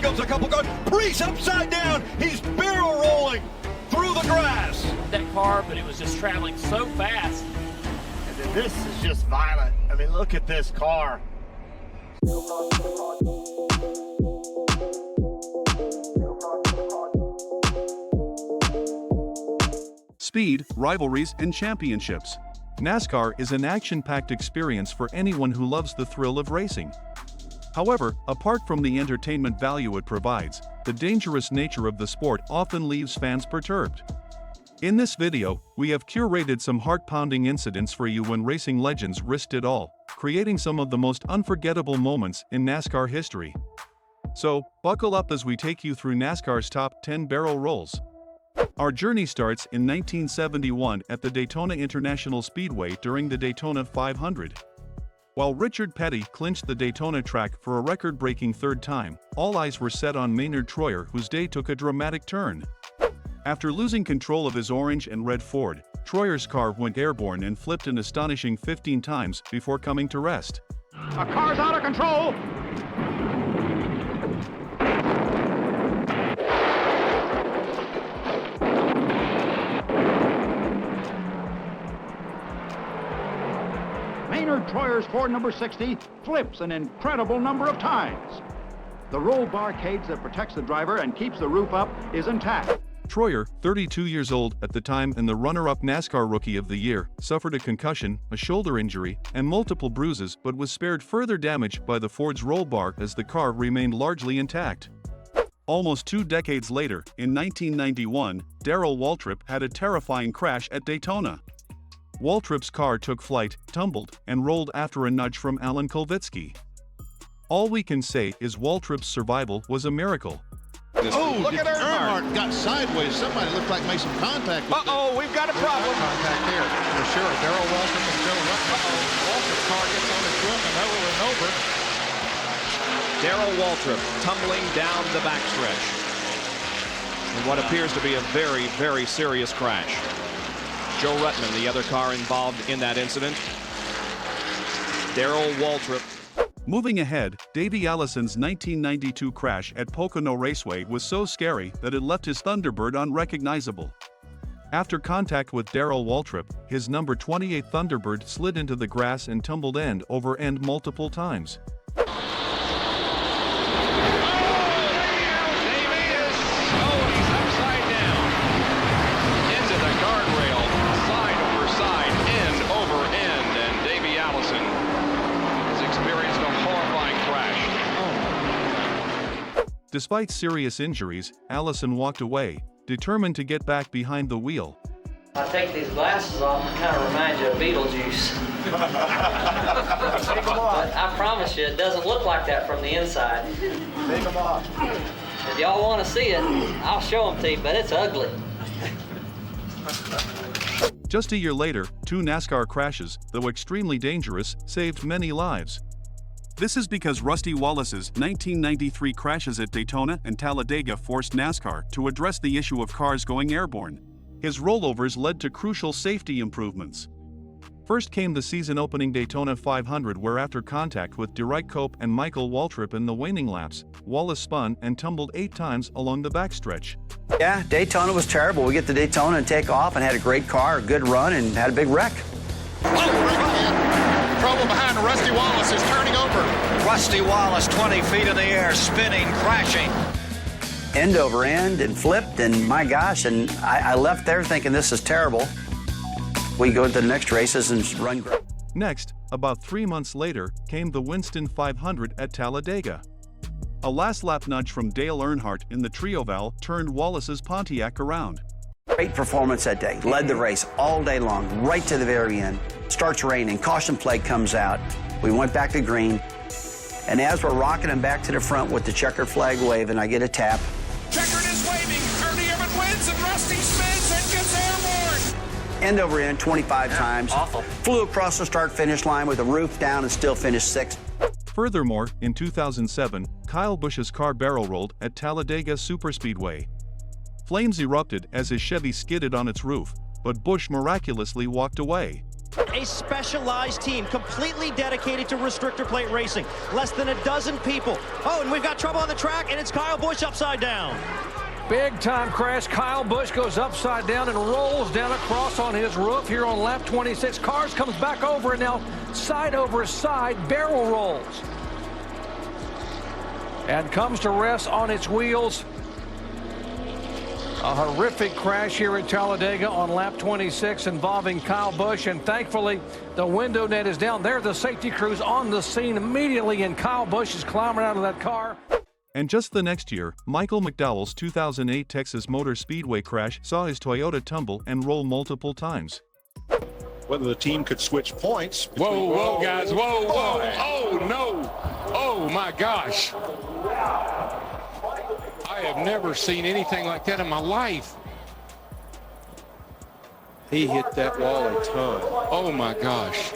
goes a couple guards. Preece upside down. He's barrel rolling through the grass. That car, but it was just traveling so fast. And then this is just violent. I mean, look at this car. Speed, rivalries, and championships. NASCAR is an action-packed experience for anyone who loves the thrill of racing. However, apart from the entertainment value it provides, the dangerous nature of the sport often leaves fans perturbed. In this video, we have curated some heart-pounding incidents for you when racing legends risked it all, creating some of the most unforgettable moments in NASCAR history. So, buckle up as we take you through NASCAR's top 10 barrel rolls. Our journey starts in 1971 at the Daytona International Speedway during the Daytona 500. While Richard Petty clinched the Daytona track for a record-breaking third time, all eyes were set on Maynard Troyer, whose day took a dramatic turn. After losing control of his orange and red Ford, Troyer's car went airborne and flipped an astonishing 15 times before coming to rest. A car's out of control! Maynard Troyer's Ford number 60 flips an incredible number of times. The roll bar cage that protects the driver and keeps the roof up is intact. Troyer, 32 years old at the time and the runner-up NASCAR Rookie of the Year, suffered a concussion, a shoulder injury, and multiple bruises but was spared further damage by the Ford's roll bar as the car remained largely intact. Almost 2 decades later, in 1991, Darrell Waltrip had a terrifying crash at Daytona. Waltrip's car took flight, tumbled, and rolled after a nudge from Alan Kulvitsky. All we can say is Waltrip's survival was a miracle. Oh, look at Earnhardt got sideways. Somebody looked like made some contact with Uh-oh, we've got a problem. contact here. For sure. Darrell Waltrip and Joe Rutten. Waltrip's car gets on his roof and over and over. Darrell Waltrip tumbling down the backstretch in what appears to be a very, very serious crash. Joe Rutten, the other car involved in that incident. Darrell Waltrip. Moving ahead, Davey Allison's 1992 crash at Pocono Raceway was so scary that it left his Thunderbird unrecognizable. After contact with Darrell Waltrip, his number 28 Thunderbird slid into the grass and tumbled end over end multiple times. Despite serious injuries, Allison walked away, determined to get back behind the wheel. I take these glasses off and kind of remind you of Beetlejuice. Take them off. But I promise you, it doesn't look like that from the inside. Take them off. If y'all want to see it, I'll show them to you, but it's ugly. Just a year later, 2 NASCAR crashes, though extremely dangerous, saved many lives. This is because Rusty Wallace's 1993 crashes at Daytona and Talladega forced NASCAR to address the issue of cars going airborne. His rollovers led to crucial safety improvements. First came the season-opening Daytona 500, where after contact with Darrell Cope and Michael Waltrip in the waning laps, Wallace spun and tumbled 8 times along the backstretch. Yeah, Daytona was terrible. We get to Daytona and take off and had a great car, a good run, and had a big wreck. Trouble behind Rusty Wallace is turning over. Rusty Wallace, 20 feet in the air, spinning, crashing. End over end and flipped, and my gosh, and I left there thinking this is terrible. We go to the next races and run great. Next, about 3 months later, came the Winston 500 at Talladega. A last-lap nudge from Dale Earnhardt in the Trioval turned Wallace's Pontiac around. Great performance that day. Led the race all day long, right to the very end. Starts raining, caution flag comes out. We went back to green. And as we're rocking him back to the front with the checkered flag waving, I get a tap. Checkered is waving. Ernie Evan wins, and Rusty spins and gets airborne. End over end 25 times. Awful. Flew across the start-finish line with the roof down and still finished 6th. Furthermore, in 2007, Kyle Busch's car barrel rolled at Talladega Superspeedway. Flames erupted as his Chevy skidded on its roof, but Busch miraculously walked away. A specialized team completely dedicated to restrictor plate racing. Less than a dozen people. Oh, and we've got trouble on the track, and it's Kyle Busch upside down. Big time crash. Kyle Busch goes upside down and rolls down across on his roof here on lap 26. Cars comes back over, and now side over side, barrel rolls. And comes to rest on its wheels. A horrific crash here at Talladega on lap 26 involving Kyle Busch, and thankfully the window net is down. There, the safety crews on the scene immediately, and Kyle Busch is climbing out of that car. And just the next year, Michael McDowell's 2008 Texas Motor Speedway crash saw his Toyota tumble and roll multiple times. Whether the team could switch points. Whoa, whoa, guys, whoa, whoa. Oh, no. Oh, my gosh. I have never seen anything like that in my life. He hit that wall a ton. Oh, my gosh.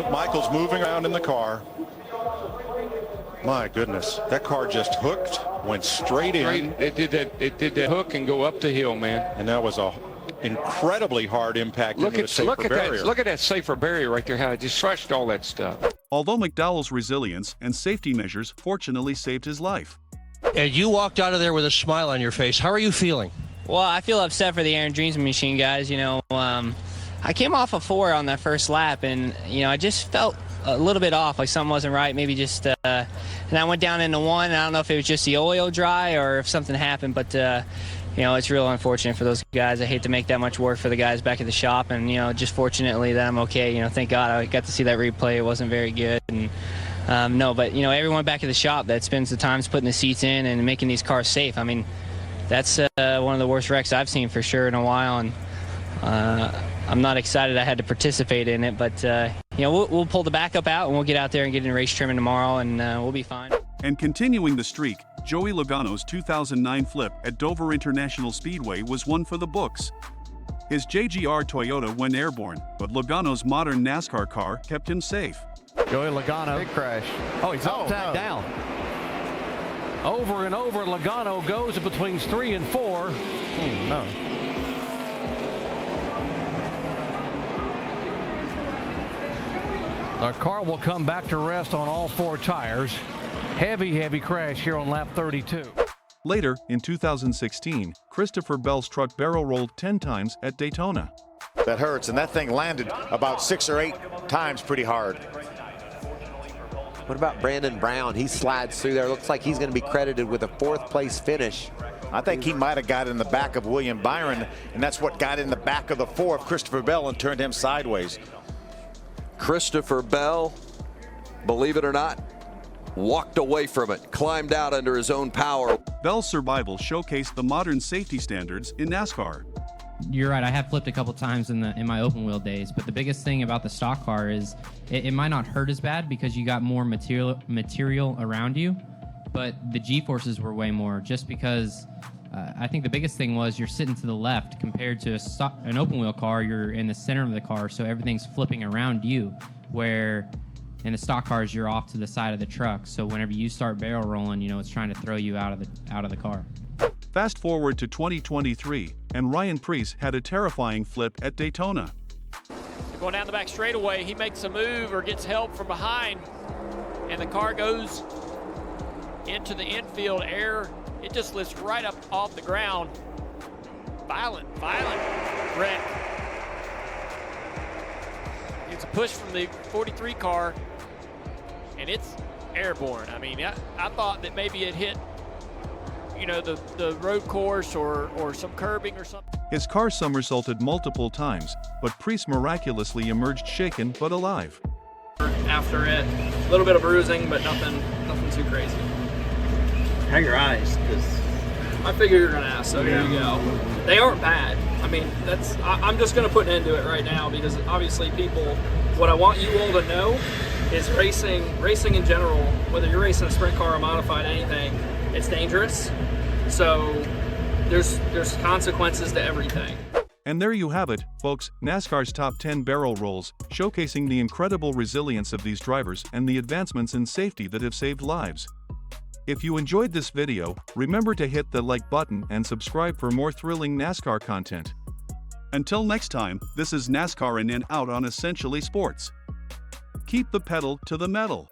Michael's moving around in the car. My goodness, that car just hooked, went straight in. It did that hook and go up the hill, man. And that was a incredibly hard impact into the safer barrier. Look at that safer barrier right there, how it just crushed all that stuff. Although McDowell's resilience and safety measures fortunately saved his life. And you walked out of there with a smile on your face. How are you feeling? Well, I feel upset for the Aaron Dreams machine guys. You know, I came off a 4 on that first lap, and, you know, I just felt a little bit off, like something wasn't right, maybe just, and I went down into 1, and I don't know if it was just the oil dry or if something happened, but, you know, it's real unfortunate for those guys. I hate to make that much work for the guys back at the shop, and, you know, just fortunately that I'm okay. You know, thank God I got to see that replay. It wasn't very good, and no, but, you know, everyone back at the shop that spends the time putting the seats in and making these cars safe, I mean, that's one of the worst wrecks I've seen for sure in a while, and I'm not excited I had to participate in it, but, you know, we'll pull the backup out, and we'll get out there and get in race trimming tomorrow, and we'll be fine. And continuing the streak, Joey Logano's 2009 flip at Dover International Speedway was one for the books. His JGR Toyota went airborne, but Logano's modern NASCAR car kept him safe. Joey Logano. Big crash. Oh, he's upside down. Over and over, Logano goes between 3 and 4. No. Our car will come back to rest on all 4 tires. Heavy crash here on lap 32. Later, in 2016, Christopher Bell's truck barrel rolled 10 times at Daytona. That hurts, and that thing landed about 6 or 8 times pretty hard. What about Brandon Brown? He slides through there. Looks like he's going to be credited with a 4th place finish. I think he might have got in the back of William Byron, and that's what got in the back of the 4 of Christopher Bell and turned him sideways. Christopher Bell, believe it or not, walked away from it, climbed out under his own power. Bell's survival showcased the modern safety standards in NASCAR. You're right, I have flipped a couple times in my open wheel days, but the biggest thing about the stock car is it might not hurt as bad because you got more material around you, but the G-forces were way more, just because I think the biggest thing was you're sitting to the left compared to an open wheel car. You're in the center of the car, so everything's flipping around you, where in the stock cars you're off to the side of the truck. So whenever you start barrel rolling, you know, it's trying to throw you out of the car. Fast forward to 2023, and Ryan Preece had a terrifying flip at Daytona. Going down the back straightaway, he makes a move or gets help from behind, and the car goes into the infield air. It just lifts right up off the ground. Violent wreck. It's a push from the 43 car, and it's airborne. I mean, I thought that maybe it hit, you know, the road course or some curbing or something. His car somersaulted multiple times, but Preece miraculously emerged shaken but alive. After it, a little bit of bruising, but nothing too crazy. How are your eyes? Because I figure you're gonna ask, so here you go. They aren't bad. I mean, I'm just gonna put an end to it right now, because obviously what I want you all to know is racing in general, whether you're racing a sprint car or modified anything, it's dangerous. So there's consequences to everything. And there you have it, folks, NASCAR's top 10 barrel rolls, showcasing the incredible resilience of these drivers and the advancements in safety that have saved lives. If you enjoyed this video, remember to hit the like button and subscribe for more thrilling NASCAR content. Until next time, this is NASCAR in and out on Essentially Sports. Keep the pedal to the metal.